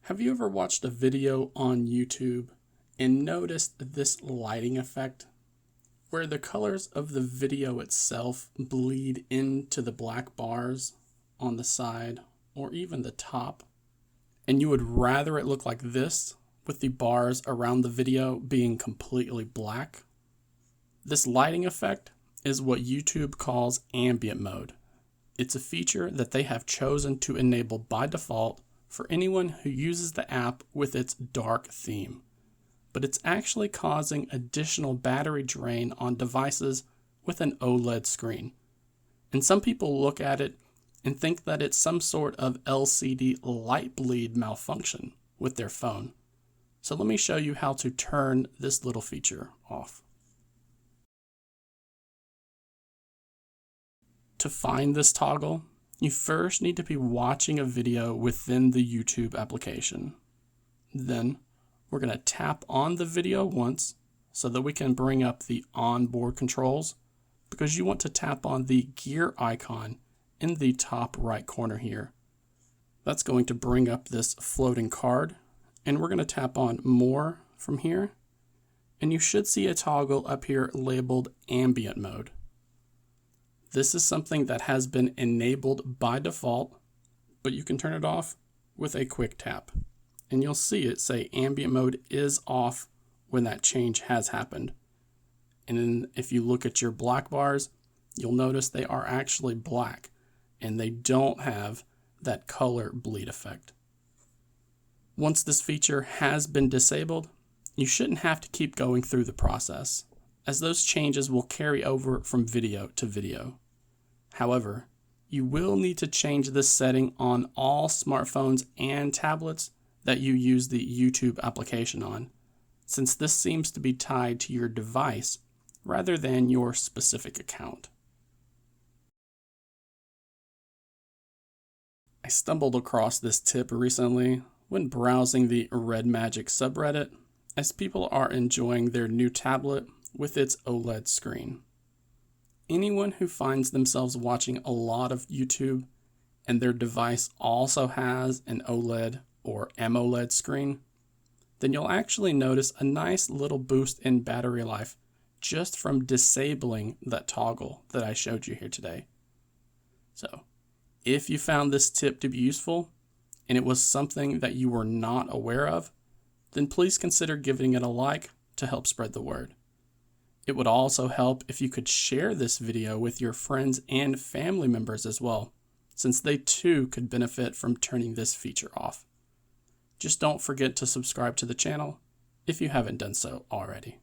Have you ever watched a video on YouTube and noticed this lighting effect where the colors of the video itself bleed into the black bars on the side or even the top? And you would rather it look like this with the bars around the video being completely black? This lighting effect is what YouTube calls ambient mode. It's a feature that they have chosen to enable by default for anyone who uses the app with its dark theme. But it's actually causing additional battery drain on devices with an OLED screen. And some people look at it and think that it's some sort of LCD light bleed malfunction with their phone. So let me show you how to turn this little feature off. To find this toggle, you first need to be watching a video within the YouTube application. Then we're going to tap on the video once so that we can bring up the onboard controls, because you want to tap on the gear icon in the top right corner here. That's going to bring up this floating card, and we're going to tap on more from here, and you should see a toggle up here labeled ambient mode. This is something that has been enabled by default, but you can turn it off with a quick tap. And you'll see it say ambient mode is off when that change has happened. And then if you look at your black bars, you'll notice they are actually black and they don't have that color bleed effect. Once this feature has been disabled, you shouldn't have to keep going through the process, as those changes will carry over from video to video. However, you will need to change this setting on all smartphones and tablets that you use the YouTube application on, since this seems to be tied to your device rather than your specific account. I stumbled across this tip recently when browsing the Red Magic subreddit, as people are enjoying their new tablet with its OLED screen. Anyone who finds themselves watching a lot of YouTube and their device also has an OLED or AMOLED screen, then you'll actually notice a nice little boost in battery life just from disabling that toggle that I showed you here today. So, if you found this tip to be useful and it was something that you were not aware of, then please consider giving it a like to help spread the word. It would also help if you could share this video with your friends and family members as well, since they too could benefit from turning this feature off. Just don't forget to subscribe to the channel if you haven't done so already.